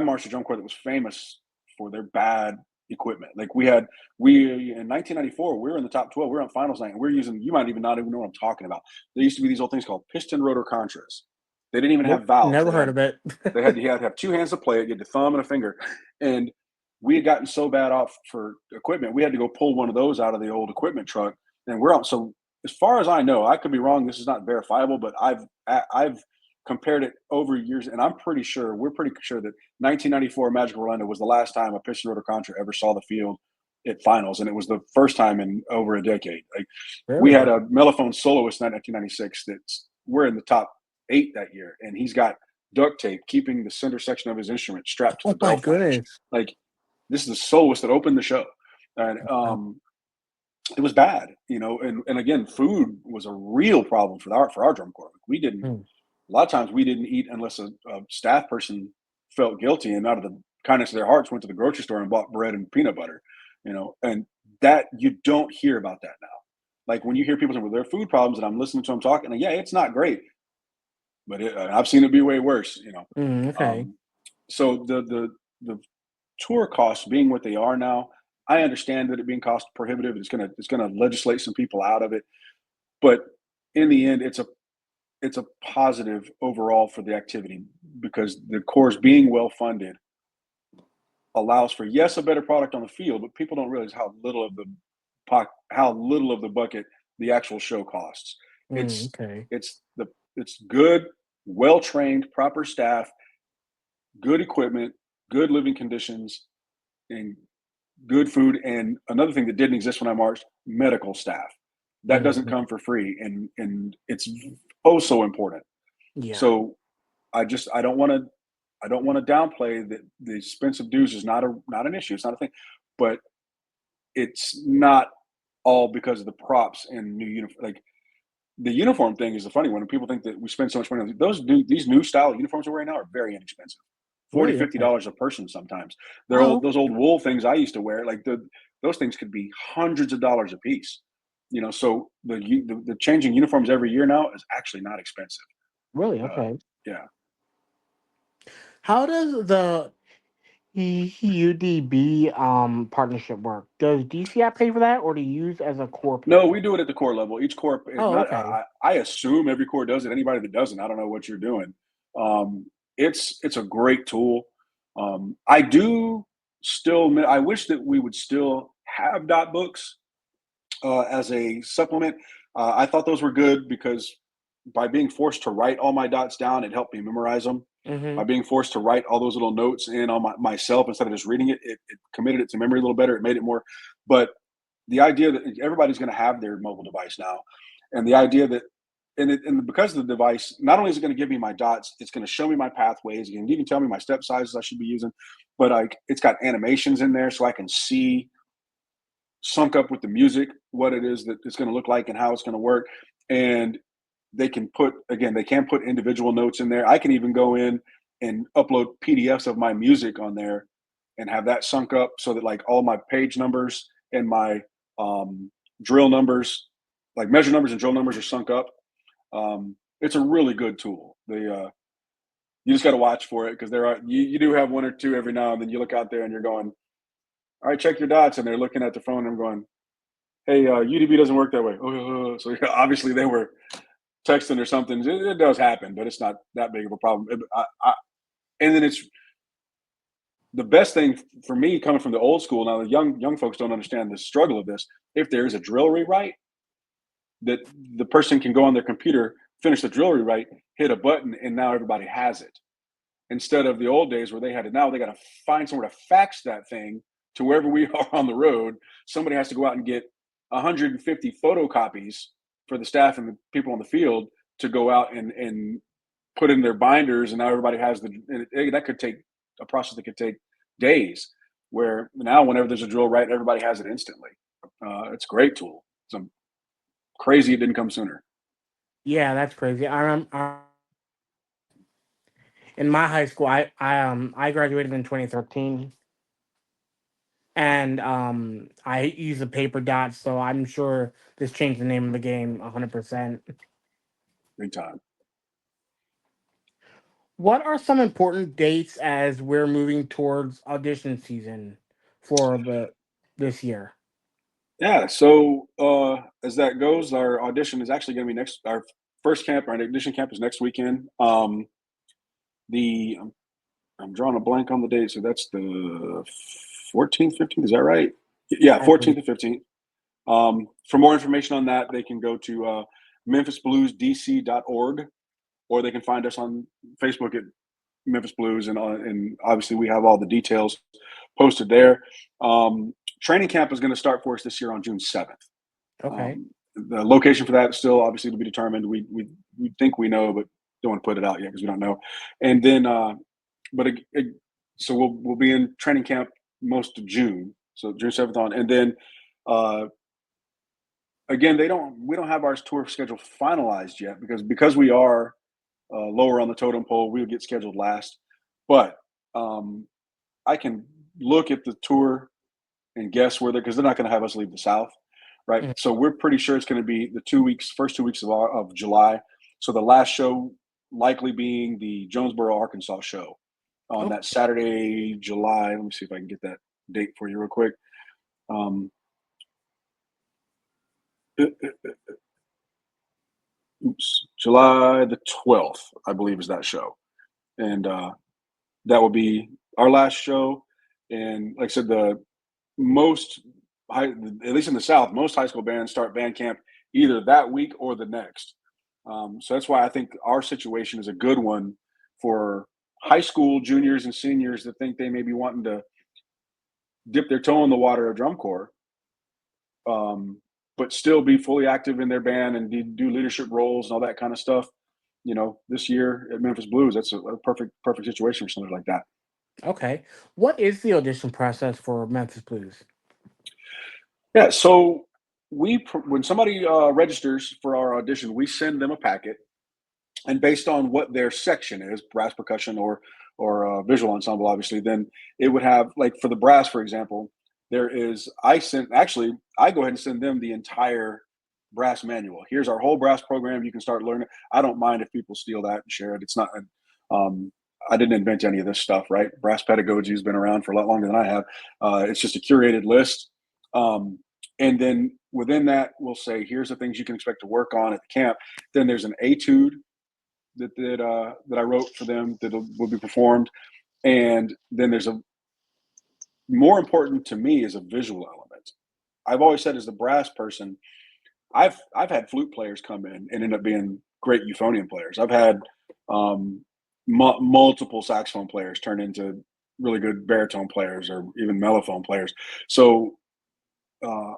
marched a drum corps that was famous for their bad equipment. Like we in 1994, we were in the top 12. We were on finals night, and we're using. You might even not even know what I'm talking about. There used to be these old things called piston rotor contras. They didn't even have Nope. valves. Never heard of it. You had to have two hands to play it. You had a thumb and a finger, and we had gotten so bad off for equipment, we had to go pull one of those out of the old equipment truck. And we're on. So as far as I know, I could be wrong. This is not verifiable, but I've compared it over years, and we're pretty sure that 1994 Magic Orlando was the last time a piston rotor contra ever saw the field at finals, and it was the first time in over a decade. Like, we had Really? a mellophone soloist in 1996 that's we're in the top 8 that year, and he's got duct tape keeping the center section of his instrument strapped to Oh the my bell flange. goodness. Like, this is the soloist that opened the show, and Wow. it was bad, and again, food was a real problem for our drum corps. We didn't Mm. A lot of times we didn't eat unless a staff person felt guilty and out of the kindness of their hearts went to the grocery store and bought bread and peanut butter, and that you don't hear about that now. Like, when you hear people saying, well, there are food problems, and I'm listening to them talking, and yeah, it's not great, but I've seen it be way worse. Mm, okay. Um, so the tour costs being what they are now, I understand that it being cost prohibitive. It's gonna legislate some people out of it, but in the end, it's a positive overall for the activity, because the course being well funded allows for, yes, a better product on the field, but people don't realize how little of the bucket the actual show costs. Mm, It's okay. it's good, well trained, proper staff, good equipment, good living conditions, and good food. And another thing that didn't exist when I marched, medical staff. That doesn't Mhm. come for free, and it's oh so important. Yeah. So I don't want to downplay that the expensive dues is not an issue. It's not a thing, but it's not all because of the props and new uniform. Like the uniform thing is the funny one. And people think that we spend so much money on these new style uniforms we're wearing now are very inexpensive. 40 Really? fifty Okay. dollars a person sometimes. They're old Oh, those old wool things I used to wear, like those things could be hundreds of dollars a piece. So the changing uniforms every year now is actually not expensive. really? Uh, Okay. yeah. How does the UDB partnership work? Does DCI pay for that, or do you use as a core pay No, for we it? do it at the core level. Each core, Oh, not okay. I assume every core does it. Anybody that doesn't, I don't know what you're doing. It's a great tool. I do still. I wish that we would still have dot books as a supplement. I thought those were good because by being forced to write all my dots down, it helped me memorize them. By Mm-hmm. being forced to write all those little notes in on myself instead of just reading it, it committed it to memory a little better. It made it more. But the idea that everybody's going to have their mobile device now, and the idea that and because of the device, not only is it going to give me my dots, it's going to show me my pathways. It can even tell me my step sizes I should be using, but it's got animations in there so I can see sunk up with the music what it is that it's going to look like and how it's going to work. And they can put individual notes in there. I can even go in and upload PDFs of my music on there and have that sunk up so that like all my page numbers and my drill numbers, like measure numbers and drill numbers, are sunk up. It's a really good tool. You just got to watch for it because you do have one or two every now and then. You look out there and you're going, all right, check your dots, and they're looking at the phone and I'm going, hey, UDB doesn't work that way. So yeah, obviously they were texting or something. It does happen, but it's not that big of a problem. And then it's the best thing for me coming from the old school. Now the young folks don't understand the struggle of this. If there's a drill rewrite, that the person can go on their computer, finish the drill rewrite, hit a button, and now everybody has it. Instead of the old days where they had it, now they got to find somewhere to fax that thing to wherever we are on the road. Somebody has to go out and get 150 photocopies for the staff and the people on the field to go out and put in their binders, and now everybody has that could take a process that could take days. Where now, whenever there's a drill right, everybody has it instantly. It's a great tool. I'm crazy it didn't come sooner. Yeah, that's crazy. In my high school, I graduated in 2013, and I use a paper dot, so I'm sure this changed the name of the game 100%. Big time. What are some important dates as we're moving towards audition season for the this year? Yeah. So as that goes, our audition is actually going to be next. Our first camp, our audition camp is next weekend. The I'm drawing a blank on the date, so that's the 14th, 15th. Is that right? Yeah, I 14th think. and 15th. For more information on that, they can go to memphisbluesdc.org, or they can find us on Facebook at Memphis Blues, and obviously we have all the details posted there. Um, Training camp is going to start for us this year on June 7th. Okay. The location for that is still obviously to be determined. We think we know, but don't want to put it out yet because we don't know. And then, but so we'll be in training camp most of June, so June 7th on, and then uh, again we don't have our tour schedule finalized yet because we are lower on the totem pole. We'll get scheduled last, but um, I can look at the tour and guess where they're because they're not going to have us leave the South, right? Mhm. So we're pretty sure it's going to be the first 2 weeks of July. So the last show likely being the Jonesboro, Arkansas show on Okay. that Saturday, July. Let me see if I can get that date for you real quick. Um, uh, uh, oops, July the 12th, I believe, is that show, and that will be our last show. And like I said, the most high, at least in the South, most high school bands start band camp either that week or the next. So that's why I think our situation is a good one for high school juniors and seniors that think they may be wanting to dip their toe in the water of drum corps, um, but still be fully active in their band and do leadership roles and all that kind of stuff. This year at Memphis Blues, that's a perfect situation for something like that. Okay. What is the audition process for Memphis Blues? Yeah, so when somebody registers for our audition, we send them a packet, and based on what their section is, brass percussion or visual ensemble, obviously, then it would have, like, for the brass, for example, there is I go ahead and send them the entire brass manual. Here's our whole brass program. You can start learning. I don't mind if people steal that and share it. It's not. Um, I didn't invent any of this stuff, right? Brass pedagogy has been around for a lot longer than I have. It's just a curated list. Um, and then within that, we'll say, here's the things you can expect to work on at the camp. Then there's an etude that I wrote for them that will be performed, and then there's a more important to me is a visual element. I've always said, as the brass person, I've had flute players come in and end up being great euphonium players. I've had multiple saxophone players turn into really good baritone players or even mellophone players. So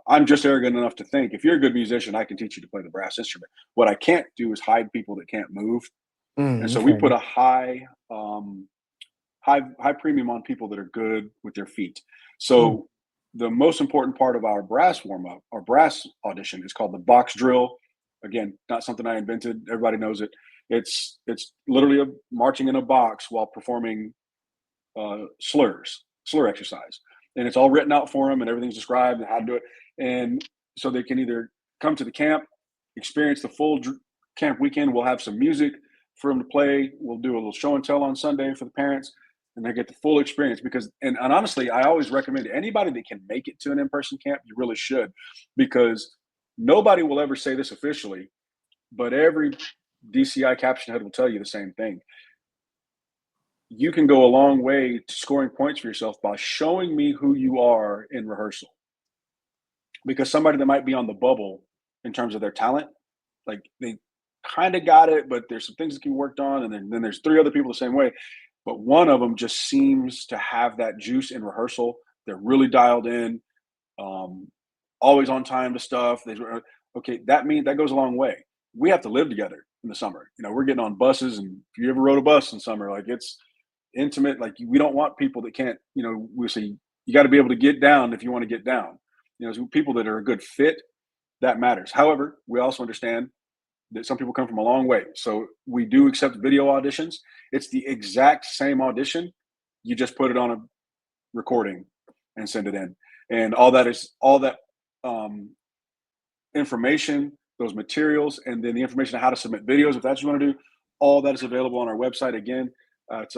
I'm just arrogant enough to think, if you're a good musician, I can teach you to play the brass instrument. What I can't do is hide people that can't move. And so we put Okay. a high premium on people that are good with their feet. Mm, So the most important part of our brass warm up, our brass audition, is called the box drill. Again, not something I invented. Everybody knows it. It's literally marching in a box while performing slur exercise, and it's all written out for them, and everything's described and how to do it. And so they can either come to the camp, experience the full camp weekend. We'll have some music for them to play. We'll do a little show and tell on Sunday for the parents, and they get the full experience. Because, and honestly, I always recommend anybody that can make it to an in-person camp, you really should, because nobody will ever say this officially, but every DCI caption head will tell you the same thing. You can go a long way to scoring points for yourself by showing me who you are in rehearsal. Because somebody that might be on the bubble in terms of their talent, like, they kind of got it, but there's some things that can be worked on, and then there's three other people the same way. But one of them just seems to have that juice in rehearsal. They're really dialed in, um, always on time to stuff. Okay, that goes a long way. We have to live together in the summer. We're getting on buses, and if you ever rode a bus in summer, like, it's intimate. Like, we don't want people that can't. We say you got to be able to get down if you want to get down. So people that are a good fit, that matters. However, we also understand that some people come from a long way, so we do accept video auditions. It's the exact same audition. You just put it on a recording and send it in, and all that um, information, those materials, and then the information on how to submit videos, if that's what you want to do. All that is available on our website. Again, it's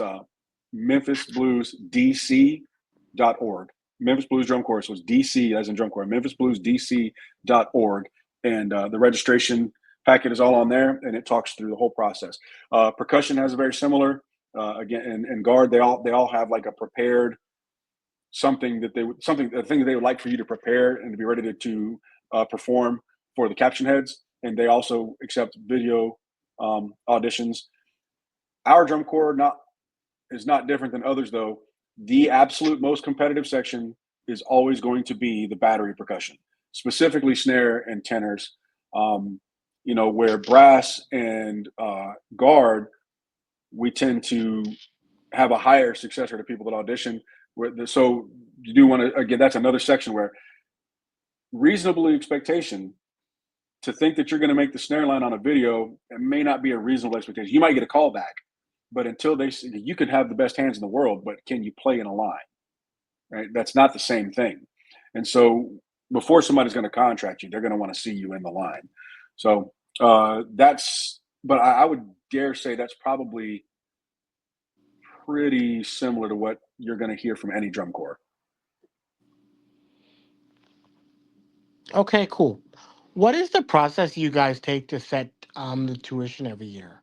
memphisbluesdc.org. Memphis Blues Drum Corps, so it's DC as in drum corps, memphisbluesdc.org. And the registration packet is all on there, and it talks through the whole process. Percussion has a very similar, again, and guard, they all have like a prepared something that a thing that they would like for you to prepare and to be ready to perform for the caption heads. And they also accept video auditions. Our drum corps is not different than others, though. The absolute most competitive section is always going to be the battery percussion, specifically snare and tenors. Where brass and guard, we tend to have a higher success rate of people that audition. So you do want to, again, that's another section where reasonable expectation to think that you're going to make the snare line on a video, it may not be a reasonable expectation. You might get a call back, but until you could have the best hands in the world, but can you play in a line? Right? That's not the same thing. And so before somebody's going to contract you, they're going to want to see you in the line. So but I would dare say that's probably pretty similar to what you're going to hear from any drum corps. okay, cool. What is the process you guys take to set the tuition every year?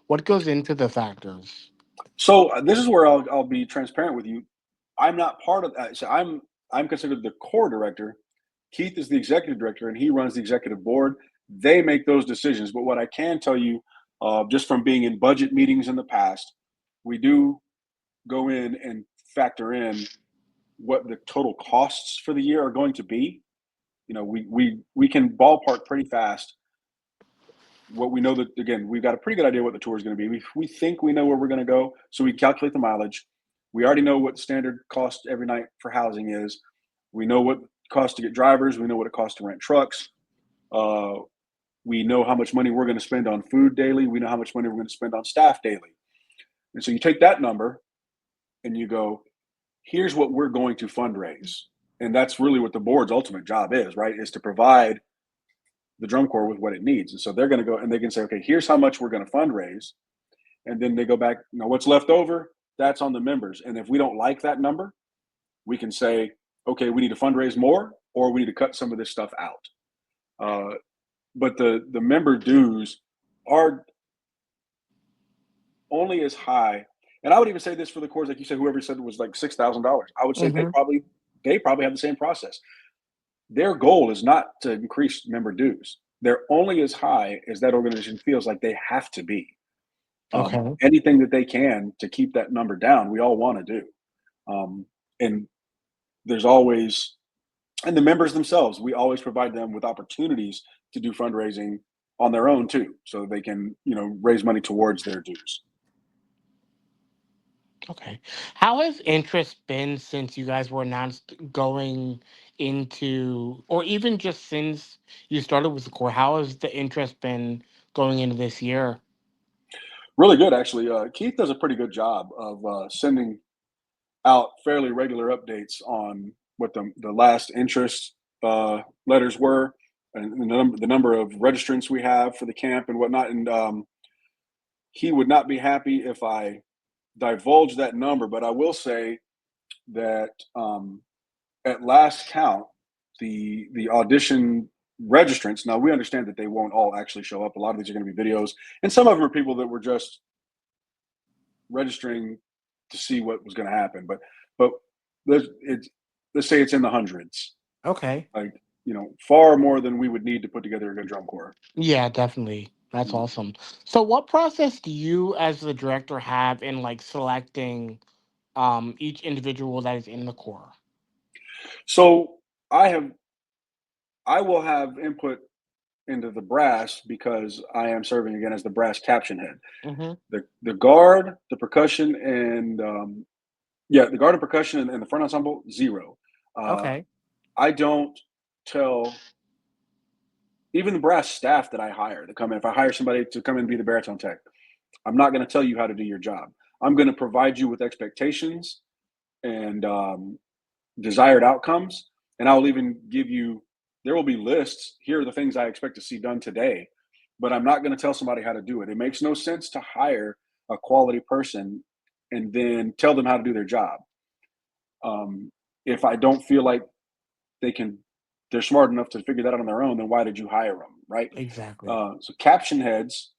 What goes into the factors? So this is where I'll be transparent with you. I'm not part of that. So I'm considered the core director. Keith is the executive director, and he runs the executive board. They make those decisions. But what I can tell you, just from being in budget meetings in the past, we do go in and factor in what the total costs for the year are going to be. We can ballpark pretty fast what we know. That, again, we've got a pretty good idea what the tour is going to be. We think we know where we're going to go, so we calculate the mileage. We already know what standard cost every night for housing is. We know what it costs to get drivers. We know what it costs to rent trucks. Uh, we know how much money we're going to spend on food daily. We know how much money we're going to spend on staff daily. And so you take that number and you go, here's what we're going to fundraise. And that's really what the board's ultimate job is, right? Is to provide the drum corps with what it needs. And so they're going to go and they can say, okay, here's how much we're going to fundraise. And then they go back, what's left over, that's on the members. And if we don't like that number, we can say, okay, we need to fundraise more, or we need to cut some of this stuff out. But the member dues are only as high. And I would even say this for the corps, like you said, whoever said it was like $6,000. I would say Mm-hmm. they probably have the same process. Their goal is not to increase member dues. They're only as high as that organization feels like they have to be. Okay. Anything that they can to keep that number down, we all want to do. And there's always, and the members themselves, we always provide them with opportunities to do fundraising on their own too, so they can, raise money towards their dues. Okay. How has interest been since you guys were announced going into, or even just since you started with the core? How has the interest been going into this year? Really good, actually. Keith does a pretty good job of sending out fairly regular updates on what the last interest letters were, and the number of registrants we have for the camp and whatnot. And he would not be happy if I divulge that number, but I will say that at last count, the audition registrants. Now we understand that they won't all actually show up. A lot of these are going to be videos, and some of them are people that were just registering to see what was going to happen. But let's say it's in the hundreds, Okay. like far more than we would need to put together a good drum corps. Yeah, definitely. That's Mhm. awesome. So what process do you as the director have in like selecting each individual that is in the core? So I will have input into the brass because I am serving again as the brass caption head. Mm-hmm. The guard, the percussion, and the guard and percussion and the front ensemble, zero. Uh, Okay. I don't tell even the brass staff that I hire to come in. If I hire somebody to come in and be the baritone tech, I'm not going to tell you how to do your job. I'm going to provide you with expectations and desired outcomes, and I'll even give you. There will be lists. Here are the things I expect to see done today, but I'm not going to tell somebody how to do it. It makes no sense to hire a quality person and then tell them how to do their job. If I don't feel like they can, they're smart enough to figure that out on their own, then why did you hire them, right? Exactly. So caption heads,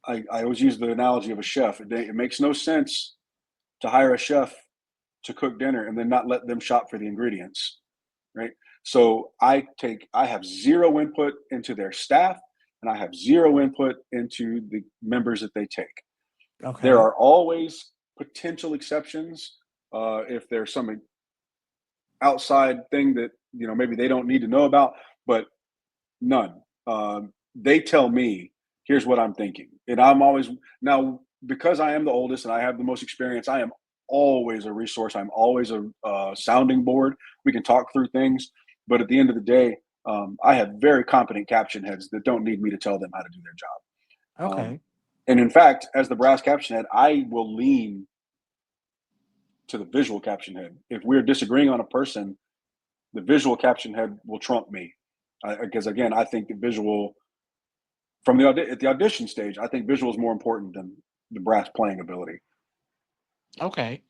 I always use the analogy of a chef. It makes no sense to hire a chef to cook dinner and then not let them shop for the ingredients, right? So I have zero input into their staff, and I have zero input into the members that they take. There Okay. are always potential exceptions if there's some outside thing that maybe they don't need to know about, but none. They tell me, here's what I'm thinking, and I'm always now because I am the oldest and I have the most experience. I am always a resource. I'm always a sounding board. We can talk through things, but at the end of the day, I have very competent caption heads that don't need me to tell them how to do their job. Okay. And in fact, as the brass caption head, I will lean to the visual caption head. If we're disagreeing on a person, the visual caption head will trump me because again, I think the visual from at the audition stage, I think visual is more important than the brass playing ability. Okay.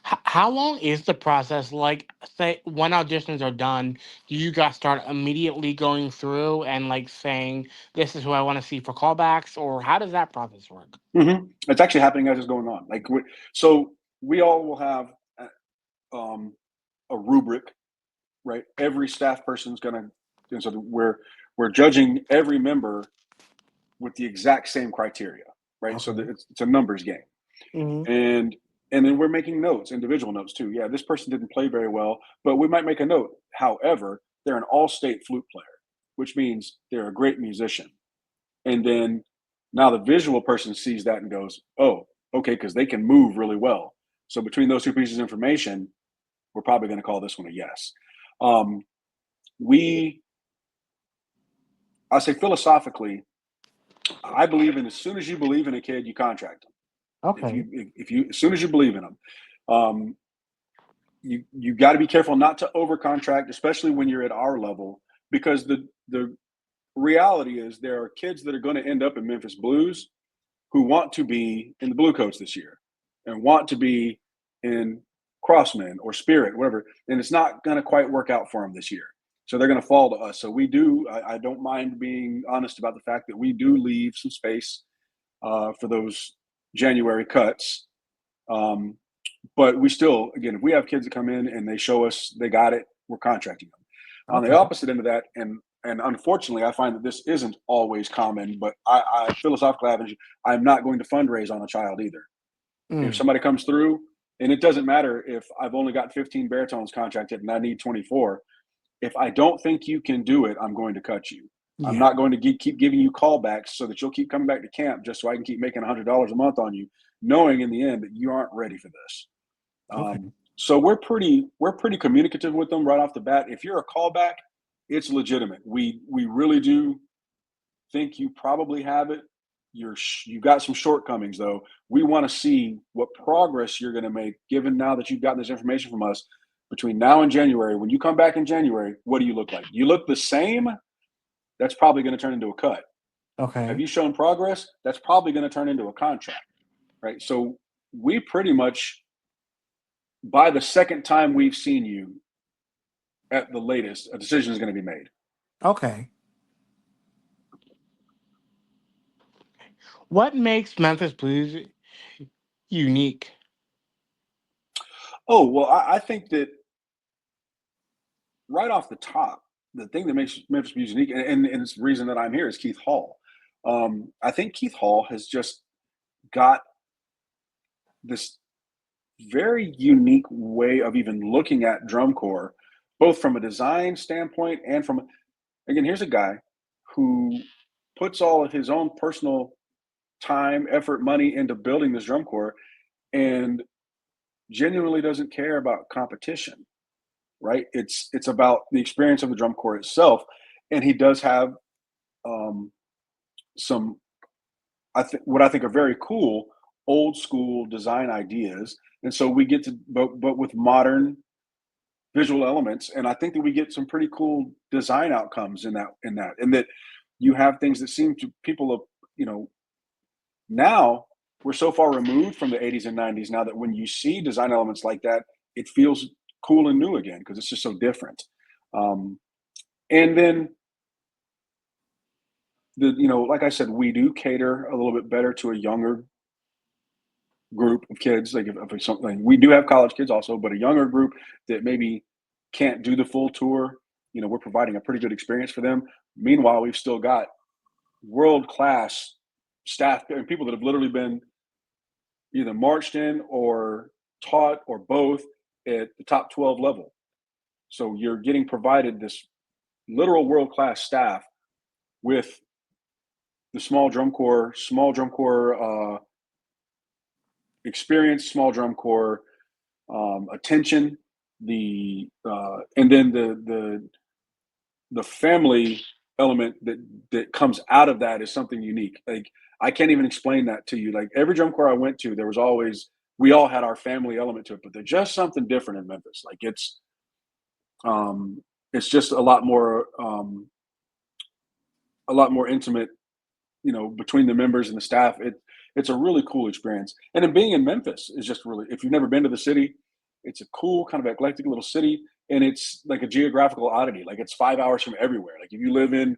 How long is the process? Like, say, when auditions are done, do you guys start immediately going through and like saying, "This is who I want to see for callbacks," or how does that process work? It's actually happening as it's going on. So we all will have um, a rubric, right? Every staff person's gonna, and so we're judging every member with the exact same criteria, right? So Okay. it's a numbers game. Hmm. and and then we're making notes, individual notes too. Yeah, this person didn't play very well, but we might make a note. However, they're an all-state flute player, which means they're a great musician. And then now the visual person sees that and goes, "Oh, okay," because they can move really well. So between those two pieces of information, we're probably going to call this one a yes. Um, we, I say philosophically, I believe in as soon as you believe in a kid, you contract them. Okay. If you as soon as you believe in them, um, you got to be careful not to over contract, especially when you're at our level, because the reality is there are kids that are going to end up in Memphis Blues who want to be in the Blue Coats this year and want to be in Crossman or Spirit, whatever, and it's not going to quite work out for them this year. So they're going to fall to us. So we do. I don't mind being honest about the fact that we do leave some space for those January cuts. Um, but we still, again, if we have kids that come in and they show us they got it, we're contracting them. On the Okay. opposite end of that, and unfortunately, I find that this isn't always common. But I philosophically have, I'm not going to fundraise on a child either. If Mm. somebody comes through, and it doesn't matter if I've only got 15 baritones contracted and I need 24. If I don't think you can do it, I'm going to cut you. I'm Yeah. not going to keep giving you callbacks so that you'll keep coming back to camp just so I can keep making $100 a month on you, knowing in the end that you aren't ready for this. Okay. So we're pretty communicative with them right off the bat. If you're a callback, it's legitimate. We really do think you probably have it. You've got some shortcomings though. We want to see what progress you're going to make, given now that you've gotten this information from us between now and January. When you come back in January, what do you look like? You look the same. That's probably going to turn into a cut. Have Okay. you shown progress? That's probably going to turn into a contract, right? So we pretty much, by the second time we've seen you, at the latest, a decision is going to be made. Okay. What makes Memphis Blues unique? Oh well, I think that right off the top, the thing that makes Memphis Blues unique, and it's the reason that I'm here, is Keith Hall. I think Keith Hall has just got this very unique way of even looking at drum corps, both from a design standpoint and from, again, here's a guy who puts all of his own personal time, effort, money into building this drum corps and genuinely doesn't care about competition, right? It's about the experience of the drum corps itself, and he does have um, some, I think, what I think are very cool old school design ideas, and so we get to, but with modern visual elements, and I think that we get some pretty cool design outcomes in that you have things that seem to people of, you know, now we're so far removed from the 80s and 90s now that when you see design elements like that, it feels cool and new again because it's just so different. Um, and then like I said, we do cater a little bit better to a younger group of kids. Like if it's something, we do have college kids also, but a younger group that maybe can't do the full tour. We're providing a pretty good experience for them. Meanwhile, we've still got world class staff and people that have literally been either marched in or taught or both at the top 12 level. So you're getting provided this literal world class staff with the small drum corps experience, small drum corps attention, and then the family element that comes out of that is something unique. Like I can't even explain that to you. Like every drum corps I went to, there was always we all had our family element to it, but there's just something different in Memphis. Like um, it's just a lot more intimate, between the members and the staff. It's a really cool experience. And then being in Memphis is just really, if you've never been to the city, it's a cool kind of eclectic little city, and it's like a geographical oddity. Like it's 5 hours from everywhere. Like if you live in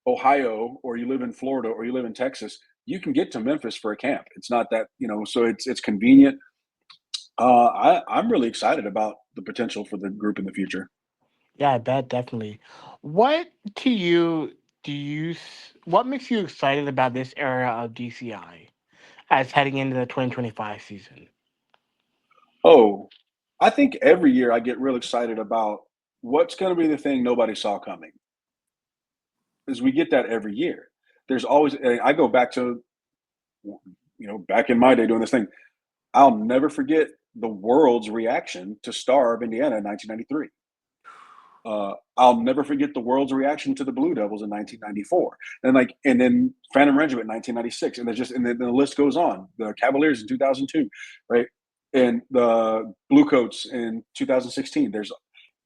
Ohio or you live in Florida or you live in Texas, you can get to Memphis for a camp. It's not that, so it's convenient. I'm really excited about the potential for the group in the future. Yeah, I bet definitely. What to you what makes you excited about this era of DCI? as heading into the 2025 season? Oh, I think every year I get real excited about what's going to be the thing nobody saw coming. Is we get that every year. There's always I go back to back in my day doing this thing. I'll never forget the world's reaction to Star of Indiana in 1993. I'll never forget the world's reaction to the Blue Devils in 1994, and then Phantom Regiment in 1996, and then the list goes on. The Cavaliers in 2002, right, and the Bluecoats in 2016. There's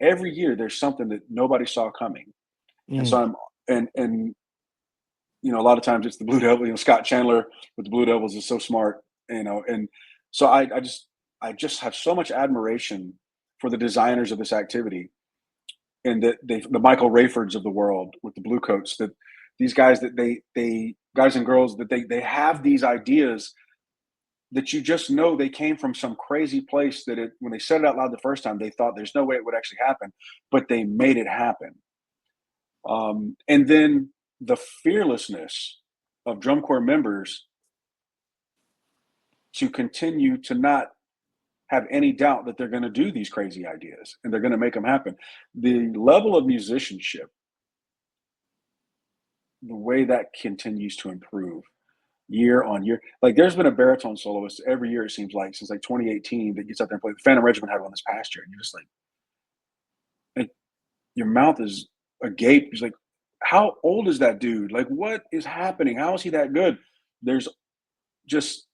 every year there's something that nobody saw coming, and so Mm, and a lot of times it's the Blue Devil. Scott Chandler with the Blue Devils is so smart, and so I just have so much admiration for the designers of this activity and the Michael Rayfords of the world with the Blue Coats, that these guys that they guys and girls that they have these ideas that you just know they came from some crazy place that when they said it out loud the first time they thought there's no way it would actually happen, but they made it happen. And then the fearlessness of drum corps members to continue to not have any doubt that they're going to do these crazy ideas and they're going to make them happen. The level of musicianship, the way that continues to improve year on year. Like there's been a baritone soloist every year, it seems like, since like 2018 that gets out there and plays. The Phantom Regiment had one this past year, and you're just like your mouth is agape. He's like, how old is that dude? Like, what is happening? How is he that good? There's just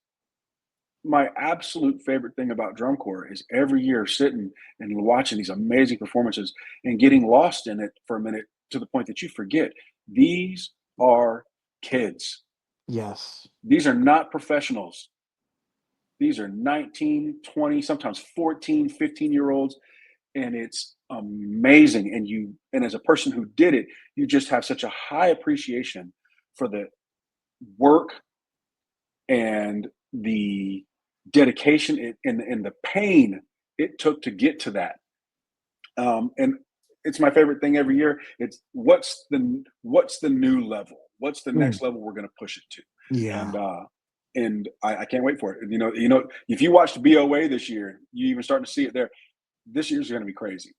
my absolute favorite thing about drum corps is every year sitting and watching these amazing performances and getting lost in it for a minute to the point that you forget these are kids. yes. These are not professionals. These are 19, 20, sometimes 14, 15-year olds. And it's amazing. And as a person who did it, you just have such a high appreciation for the work and the dedication and the pain it took to get to that. And it's my favorite thing every year. It's what's the new level? What's the Mm, next level we're going to push it to? And yeah. I can't wait for it. If you watched BOA this year, you even starting to see it there. This year's going to be crazy.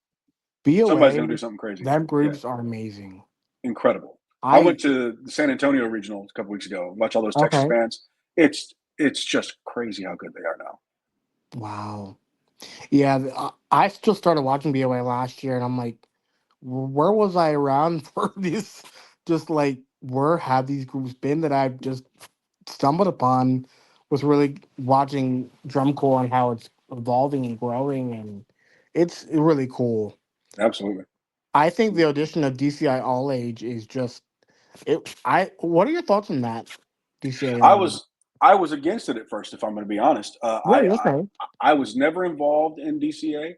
Somebody's going to do BOA, something crazy. them Yeah, groups are amazing. incredible. I went I to the San Antonio regional a couple weeks ago. Watch all those Texas okay. bands. It's just crazy how good they are now. Wow. Yeah, I still started watching BOA last year, and I'm like, where was I around for this? Just like, where have these groups been that I've just stumbled upon with really watching drum corps and how it's evolving and growing, and it's really cool. Absolutely. I think the audition of DCI All Age is just it. What are your thoughts on that? DCI I All Age. was I was against it at first, if I'm going to be honest. Really? Okay. I was never involved in DCA.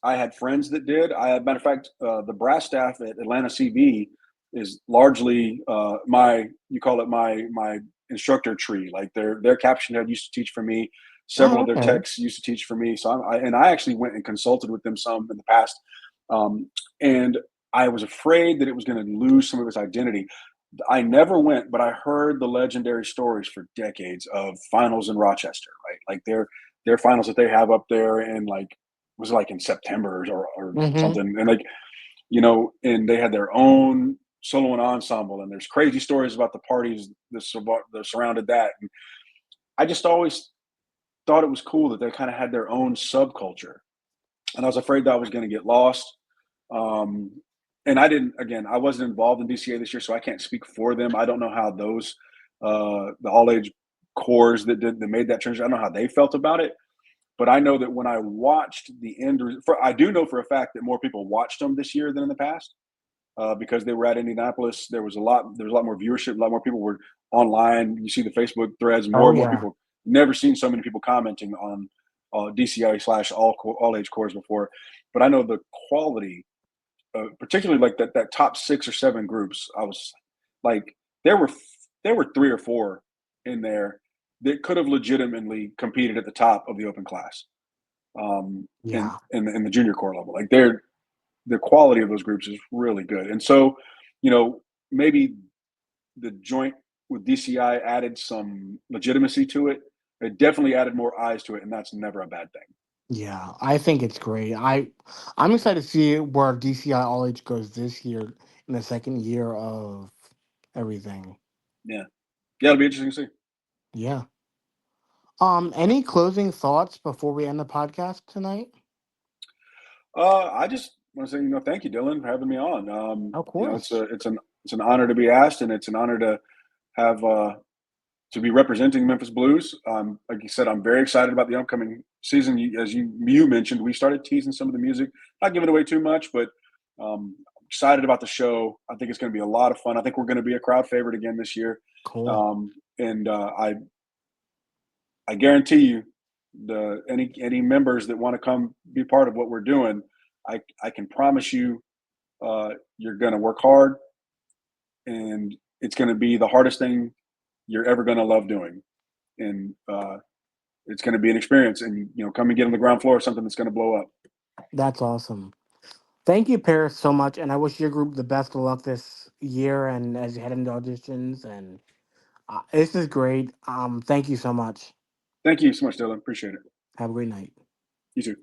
I had friends that did. Matter of fact, the brass staff at Atlanta CB is largely my you call it my instructor tree. Like their caption head used to teach for me. Several Oh, of their okay. techs used to teach for me. So I actually went and consulted with them some in the past, and I was afraid that it was going to lose some of its identity. I never went, but I heard the legendary stories for decades of finals in Rochester, right? Like their finals that they have up there, and like was it like in September or Mm-hmm. something, and and they had their own solo and ensemble, and there's crazy stories about the parties that surrounded that. And I just always thought it was cool that they kind of had their own subculture, and I was afraid that I was going to get lost. Um, and I didn't. Again, I wasn't involved in DCA this year, so I can't speak for them. I don't know how those the all age cores that made that transition. I don't know how they felt about it, but I know that when I watched the I do know for a fact that more people watched them this year than in the past because they were at Indianapolis. There was a lot more viewership. A lot more people were online. You see the Facebook threads. More Oh and more yeah. people. Never seen so many people commenting on DCI slash all age cores before. But I know the quality, particularly like that top 6 or 7 groups. I was like, there were there were 3 or 4 in there that could have legitimately competed at the top of the open class Yeah. in the junior core level. Like the quality of those groups is really good. And so, maybe the joint with DCI added some legitimacy to it. It definitely added more eyes to it, and that's never a bad thing. Yeah, I think it's great. I'm excited to see where DCI All Age goes this year in the second year of everything. Yeah, yeah, it'll be interesting to see. Yeah. Any closing thoughts before we end the podcast tonight? I just want to say, thank you, Dylan, for having me on. Of It's course. an honor to be asked, and it's an honor to have to be representing Memphis Blues. Like you said, I'm very excited about the upcoming season. As you mentioned, we started teasing some of the music, not giving away too much, but excited about the show. I think it's going to be a lot of fun. I think we're going to be a crowd favorite again this year, Cool. and I guarantee you, the any members that want to come be part of what we're doing, I can promise you, you're going to work hard, and it's going to be the hardest thing you're ever going to love doing, and it's going to be an experience. And come and get on the ground floor of something that's going to blow up. That's awesome. Thank you, Paris, so much, and I wish your group the best of luck this year and as you head into auditions. And this is great. Thank you so much. Thank you so much, Dylan. Appreciate it. Have a great night. You too.